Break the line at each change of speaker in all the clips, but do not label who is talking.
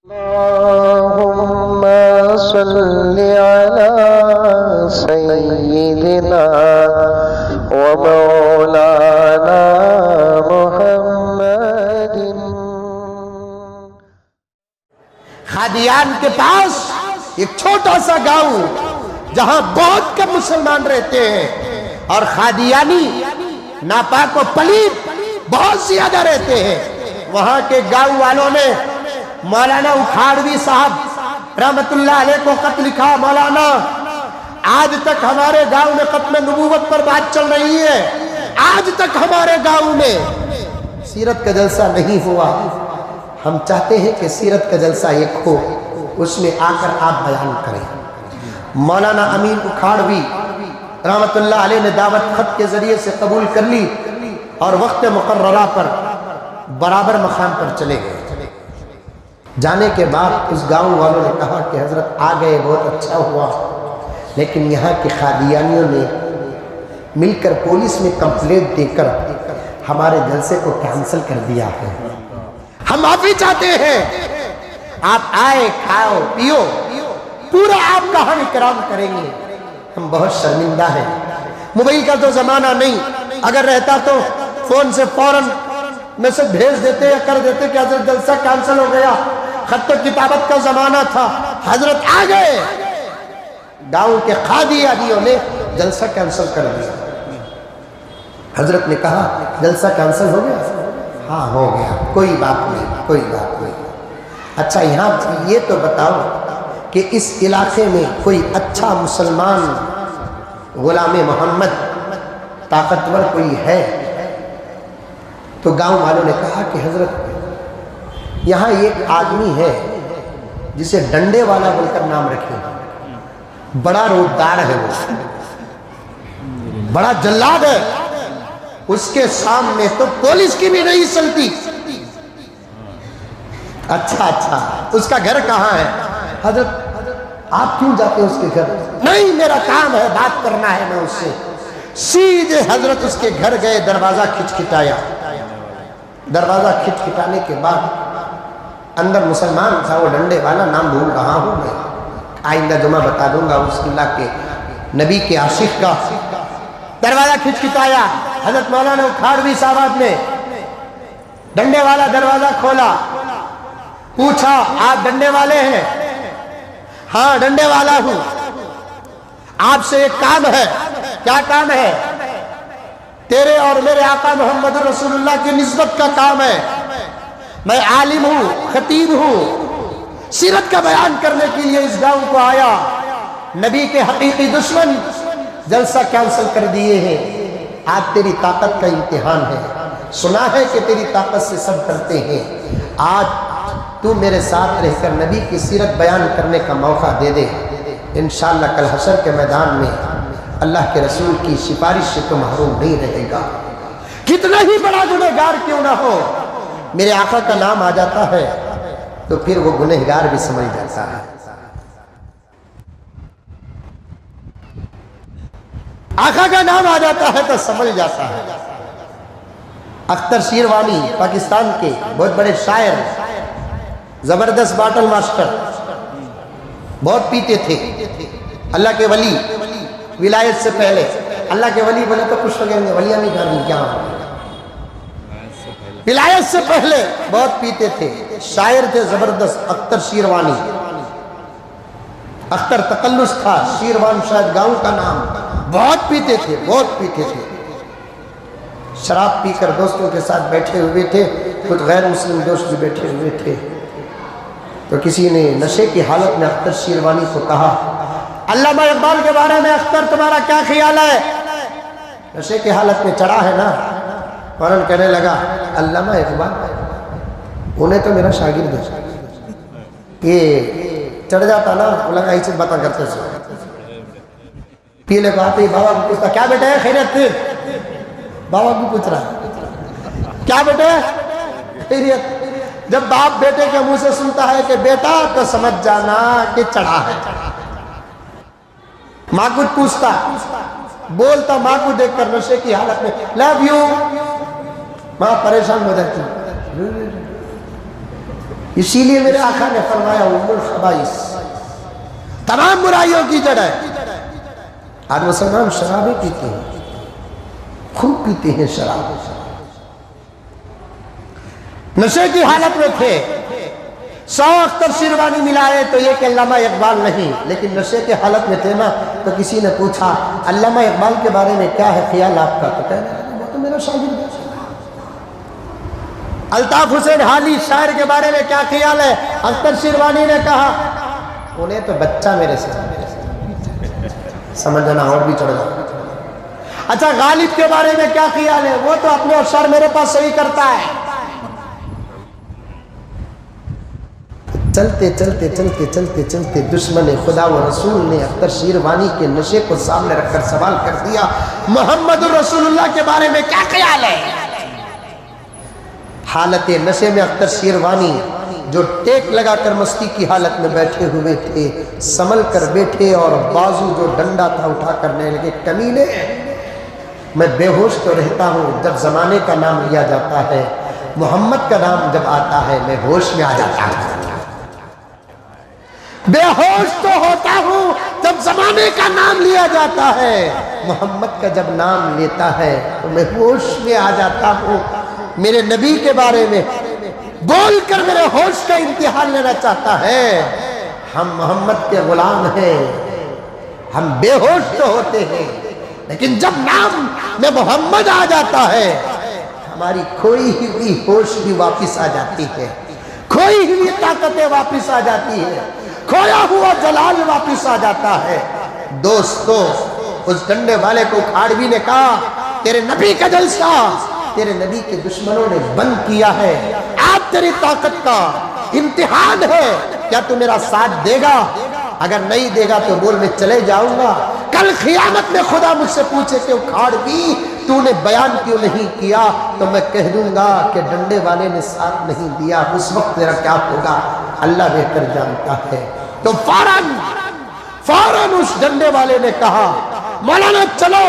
اللهم صل على سيدنا ومولانا محمد۔
قادیان کے پاس ایک چھوٹا سا گاؤں جہاں بہت کم مسلمان رہتے ہیں اور قادیانی ناپاک و پلید بہت زیادہ رہتے ہیں۔ وہاں کے گاؤں والوں نے مولانا اکھاڑوی صاحب رحمت اللہ علیہ کو خط لکھا، مولانا آج تک ہمارے گاؤں میں ختم نبوت پر بات چل رہی ہے، آج تک ہمارے گاؤں میں سیرت کا جلسہ نہیں ہوا، ہم چاہتے ہیں کہ سیرت کا جلسہ ایک ہو، اس میں آ کر آپ بیان کریں۔ مولانا امین اکھاڑوی رحمت اللہ علیہ نے دعوت خط کے ذریعے سے قبول کر لی اور وقت مقررہ پر برابر مقام پر چلے گئے۔ جانے کے بعد اس گاؤں والوں نے کہا کہ حضرت آ گئے، بہت اچھا ہوا، لیکن یہاں کے قادیانیوں نے مل کر پولیس میں کمپلینٹ دے کر ہمارے جلسے کو کینسل کر دیا ہے، ہم معافی چاہتے ہیں، آپ آئے کھاؤ پیو، پورا آپ کا ہم اکرام کریں گے، ہم بہت شرمندہ ہیں۔ موبائل کا تو زمانہ نہیں، اگر رہتا تو فون سے فوراً میسج بھیج دیتے یا کر دیتے کہ حضرت جلسہ کینسل ہو گیا، خط و کتابت کا زمانہ تھا، حضرت آ گئے۔ گاؤں کے قادیانیوں نے جلسہ کینسل کر دیا۔ حضرت نے کہا جلسہ کینسل ہو گیا؟ ہاں ہو گیا، کوئی بات نہیں، کوئی بات نہیں۔ اچھا یہاں یہ تو بتاؤ کہ اس علاقے میں کوئی اچھا مسلمان غلام محمد طاقتور کوئی ہے؟ تو گاؤں والوں نے کہا کہ حضرت یہاں ایک آدمی ہے جسے ڈنڈے والا بول کر نام رکھے، بڑا رودار ہے، وہ بڑا جلاد ہے، اس کے سامنے تو پولیس کی بھی نہیں چلتی۔ اچھا اس کا گھر کہاں ہے؟ حضرت آپ کیوں جاتے ہیں اس کے گھر؟ نہیں میرا کام ہے، بات کرنا ہے میں اس سے۔ سیدھے حضرت اس کے گھر گئے، دروازہ کھٹکھٹایا، دروازہ کھٹکھٹانے کے بعد اندر مسلمان تھا، وہ ڈنڈے والا، نام بھول رہا ہوں میں، آئندہ جمعہ بتا دوں گا، اس اللہ کے نبی کے عاشق کا۔ دروازہ کھٹکھٹایا، حضرت مولانا اکھاڑوی صاحب نے ڈنڈے والا دروازہ کھولا، پوچھا آپ ڈنڈے والے ہیں؟ ہاں ڈنڈے والا ہوں، آپ سے ایک کام ہے۔ کیا کام ہے؟ تیرے اور میرے آقا محمد رسول اللہ کی نسبت کا کام ہے، میں عالم ہوں، خطیب ہوں، سیرت کا بیان کرنے کے لیے اس گاؤں کو آیا، نبی کے حقیقی دشمن جلسہ کینسل کر دیے ہیں، آج تیری طاقت کا امتحان ہے، سنا ہے کہ تیری طاقت سے سب ڈرتے ہیں، آج تو میرے ساتھ رہ کر نبی کی سیرت بیان کرنے کا موقع دے دے، انشاءاللہ کل حشر کے میدان میں اللہ کے رسول کی سفارش سے تو محروم نہیں رہے گا۔ کتنا ہی بڑا گنہگار کیوں نہ ہو، میرے آقا کا نام آ جاتا ہے تو پھر وہ گنہگار بھی سمجھ جاتا ہے۔ آقا کا نام آ جاتا ہے تو سمجھ جاتا ہے۔ اختر شیروانی پاکستان کے بہت بڑے شاعر، زبردست باٹل ماسٹر، بہت پیتے تھے، اللہ کے ولی، ولایت سے پہلے اللہ کے ولی بولے تو کچھ لگیں گے، ولیاں نہیں کرنی کیا، ولایت سے پہلے بہت پیتے تھے، شاعر تھے زبردست، اختر شیروانی، اختر تقلص تھا، شیروان شاید گاؤں کا نام، بہت پیتے تھے، بہت پیتے تھے، شراب پی کر دوستوں کے ساتھ بیٹھے ہوئے تھے، کچھ غیر مسلم دوست بھی بیٹھے ہوئے تھے، تو کسی نے نشے کی حالت میں اختر شیروانی کو کہا علامہ اقبال کے بارے میں اختر تمہارا کیا خیال ہے؟ نشے کی حالت میں چڑھا ہے نا، فوراً کہنے لگا علامہ اقبال انہیں تو میرا شاگرد ہے، یہ چڑھ جاتا نا، لگا ایسی باتیں کرتے سے پیلے کو آتے ہی بابا کو پوچھتا کیا بیٹے ہے خیریت تھی؟ بابا کو پوچھ رہا کیا بیٹے خیریت؟ جب باپ بیٹے کے منہ سے سنتا ہے کہ بیٹا تو سمجھ جانا کہ چڑھا ہے۔ ماں کو پوچھتا، بولتا ماں کو دیکھ کر نشے کی حالت میں لو یو، ماں پریشان ہو جاتی، اسی لیے میرے آقا نے فرمایا ام الخبائث تمام برائیوں کی جڑ ہے۔ آج مسلمان شرابیں پیتے ہیں، خوب پیتے ہیں شراب، نشے کی حالت میں تھے۔ 100 اختر شیروانی ملائے تو یہ کہ علامہ اقبال نہیں، لیکن نشے کے حالت میں تھے نا، تو کسی نے پوچھا علامہ اقبال کے بارے میں کیا ہے خیال آپ کا؟ تو کہنے لگے وہ تو میرا شاگرد ہے۔ الطاف حسین حالی شاعر کے بارے میں کیا خیال ہے؟ اختر شیروانی نے کہا انہیں تو بچہ میرے سے سمجھنا اور بھی چڑھ گیا۔ اچھا غالب کے بارے میں کیا خیال ہے؟ وہ تو اپنے افسر میرے پاس صحیح کرتا ہے۔ چلتے چلتے چلتے چلتے چلتے دشمن خدا و رسول نے اختر شیروانی کے نشے کو سامنے رکھ کر سوال کر دیا محمد رسول اللہ کے بارے میں کیا خیال ہے؟ حالت نشے میں اختر شیروانی جو ٹیک لگا کر مستی کی حالت میں بیٹھے ہوئے تھے، سنبھل کر بیٹھے اور بازو جو ڈنڈا تھا اٹھا کرنے لگے، کمینے میں بے ہوش تو رہتا ہوں، جب زمانے کا نام لیا جاتا ہے، محمد کا نام جب آتا ہے میں ہوش میں آ جاتا ہوں۔ بے ہوش تو ہوتا ہوں جب زمانے کا نام لیا جاتا ہے، محمد کا جب نام لیتا ہے تو میں ہوش میں آ جاتا ہوں۔ میرے نبی کے بارے میں بول کر میرے ہوش کا امتحان لینا چاہتا ہے۔ ہم محمد کے غلام ہیں، ہم بے ہوش تو ہوتے ہیں، لیکن جب نام میں محمد آ جاتا ہے ہماری کھوئی ہوئی ہوش بھی واپس آ جاتی ہے، کھوئی ہوئی طاقتیں واپس آ جاتی ہے، کھویا ہوا جلال واپس آ جاتا ہے۔ دوستو اس ڈنڈے والے کو کھاڑوی نے کہا تیرے نبی کا جلسہ تیرے نبی کے دشمنوں نے بند کیا ہے، آج تیری طاقت کا امتحان ہے، کیا تو میرا ساتھ دے گا؟ اگر نہیں دے گا تو بول میں چلے جاؤں گا۔ کل قیامت میں خدا مجھ سے پوچھے کہ کھاڑوی تو نے بیان کیوں نہیں کیا، تو میں کہہ دوں گا کہ ڈنڈے والے نے ساتھ نہیں دیا، اس وقت تیرا کیا ہوگا اللہ بہتر جانتا ہے۔ تو فوراً اس ڈنڈے والے نے کہا مولانا چلو،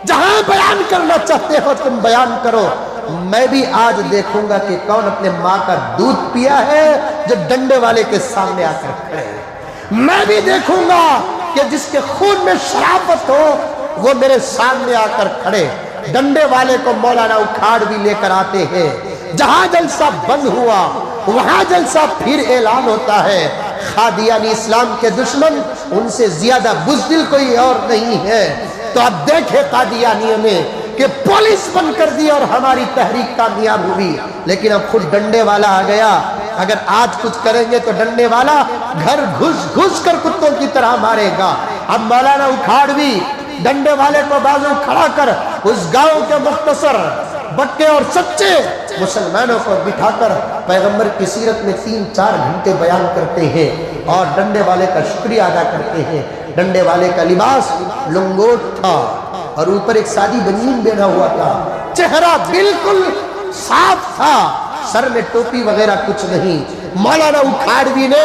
جہاں بیان کرنا چاہتے ہو تم بیان کرو، میں بھی آج دیکھوں گا کہ کون اپنے ماں کا دودھ پیا ہے جو ڈنڈے والے کے سامنے آ کر کھڑے ہیں۔ میں بھی دیکھوں گا کہ جس کے خون میں شرافت ہو وہ میرے سامنے آ کر کھڑے۔ ڈنڈے والے کو مولانا اکھاڑ بھی لے کر آتے ہیں، جہاں جلسہ بند ہوا وہاں جلسہ پھر اعلان ہوتا ہے۔ قادیانی اسلام کے دشمن ان سے زیادہ بزدل کوئی اور نہیں ہے۔ تو اب دیکھے قادیانیوں نے کہ پولیس بن کر دی اور ہماری تحریک کامیاب ہوئی، لیکن اب خود ڈنڈے والا آ گیا۔ اگر آج کچھ کریں گے تو ڈنڈے والا گھر گھس گھس کر کتوں کی طرح مارے گا۔ اب مولانا اکھاڑوی ڈنڈے والے کو بازو کھڑا کر اس گاؤں کے مختصر بکے اور سچے مسلمانوں کو بٹھا کر پیغمبر کی سیرت میں 3-4 گھنٹے بیان کرتے ہیں اور ڈنڈے والے کا شکریہ ادا کرتے ہیں۔ ڈنڈے والے کا لباس لنگوٹ تھا اور اوپر ایک سادی بنین بینا ہوا تھا، چہرہ بالکل صاف تھا، سر میں ٹوپی وغیرہ کچھ نہیں۔ مولانا اکھاڑوی نے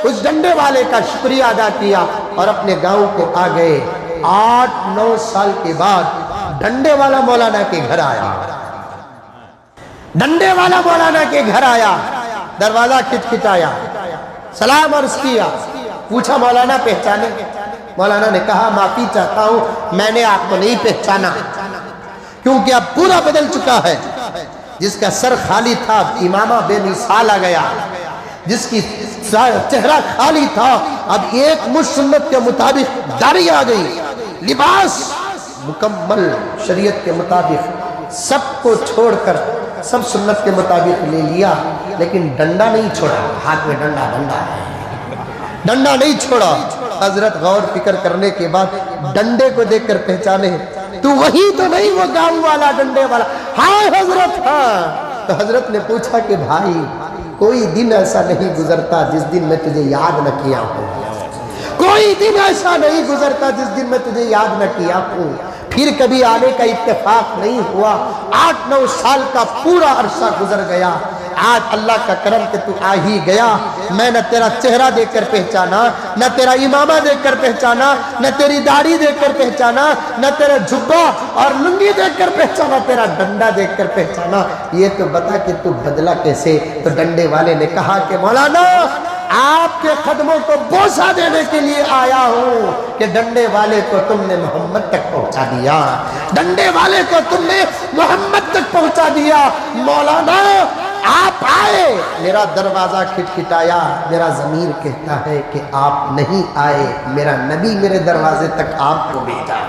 اس ڈنڈے والے کا شکریہ ادا کیا اور اپنے گاؤں کو آ گئے۔ 8-9 سال کے بعد ڈنڈے والا مولانا کے گھر آیا، ڈنڈے والا مولانا کے گھر آیا، دروازہ کھٹکھٹایا، سلام عرض کیا، پوچھا مولانا پہچانے؟ مولانا نے کہا معافی چاہتا ہوں میں نے آپ کو نہیں پہچانا، کیونکہ اب پورا بدل چکا ہے۔ جس کا سر خالی تھا امامہ بے مثال آ گیا، جس کی چہرہ خالی تھا اب ایک مجھ سنت کے مطابق داڑھی آ گئی، لباس مکمل شریعت کے مطابق، سب کو چھوڑ کر سب سنت کے مطابق لے لیا، لیکن ڈنڈا نہیں چھوڑا، ہاتھ میں ڈنڈا نہیں چھوڑا۔ حضرت غور فکر کرنے کے بعد ڈنڈے کو دیکھ کر پہچانے تو وہی تو نہیں وہ گاؤں والا ڈنڈے والا؟ ہاں حضرت ہاں۔ تو حضرت نے پوچھا کہ بھائی کوئی دن ایسا نہیں گزرتا جس دن میں تجھے یاد نہ کیا ہوں، کوئی دن ایسا نہیں گزرتا جس دن میں تجھے یاد نہ کیا ہوں۔ پھر کبھی آنے کا اتفاق نہیں ہوا۔ 8-9 سال کا پورا عرصہ گزر گیا۔ آج اللہ کا کرم کہ تو آ ہی گیا. میں نہ تیرا چہرہ دیکھ کر پہچانا، نہ تیرا امامہ دیکھ کر پہچانا، نہ تیری داڑھی دیکھ کر پہچانا، نہ تیرا جھبا اور لنگی دیکھ کر پہچانا، تیرا ڈنڈا دیکھ کر پہچانا. یہ تو بتا کہ تو بدلا کیسے؟ تو ڈنڈے والے نے کہا کہ مولانا آپ کے قدموں کو بوسہ دینے کے لیے آیا ہوں کہ ڈنڈے والے کو تم نے محمد تک پہنچا دیا، ڈنڈے والے کو تم نے محمد تک پہنچا دیا. مولانا آپ آئے، میرا دروازہ کھٹکھٹایا، میرا ضمیر کہتا ہے کہ آپ نہیں آئے، میرا نبی میرے دروازے تک آپ کو بھیجا.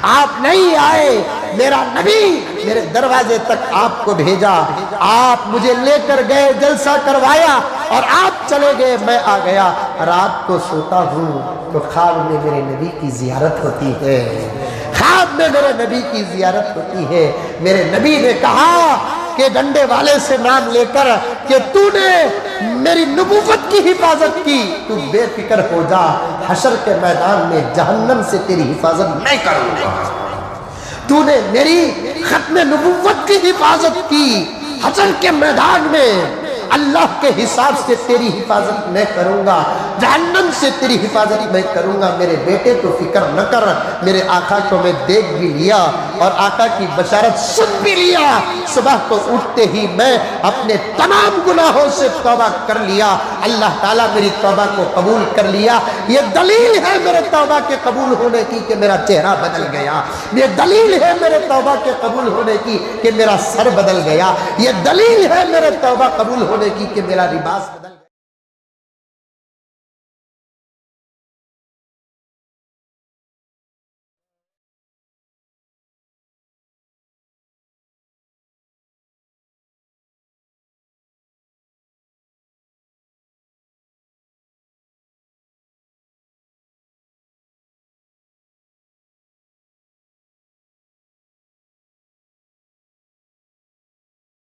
آپ نہیں آئے، میرا نبی میرے دروازے تک آپ کو بھیجا. آپ مجھے لے کر گئے، جلسہ کروایا اور آپ چلے گئے، میں آ گیا. رات کو سوتا ہوں تو خواب میں میرے نبی کی زیارت ہوتی ہے، خواب میں میرے نبی کی زیارت ہوتی ہے. میرے نبی نے کہا کہ ڈنڈے والے سے نام لے کر کہ تو نے میری نبوت کی حفاظت کی، تو بے فکر ہو جا، حشر کے میدان میں جہنم سے تیری حفاظت میں کروں گا. تو نے میری ختم نبوت کی حفاظت کی، حشر کے میدان میں اللہ کے حساب سے تیری حفاظت میں کروں گا، جہنم سے تیری حفاظت میں کروں گا. میرے بیٹے تو فکر نہ کر، میرے آقا کو میں دیکھ بھی لیا اور آقا کی بشارت سن بھی لیا. صبح کو اٹھتے ہی میں اپنے تمام گناہوں سے توبہ کر لیا، اللہ تعالیٰ میری توبہ کو قبول کر لیا. یہ دلیل ہے میرے توبہ کے قبول ہونے کی کہ میرا چہرہ بدل گیا، یہ دلیل ہے میرے توبہ کے قبول ہونے کی کہ میرا سر بدل گیا، یہ دلیل ہے میرے توبہ قبول ہونے کی کہ میرا لباس بدل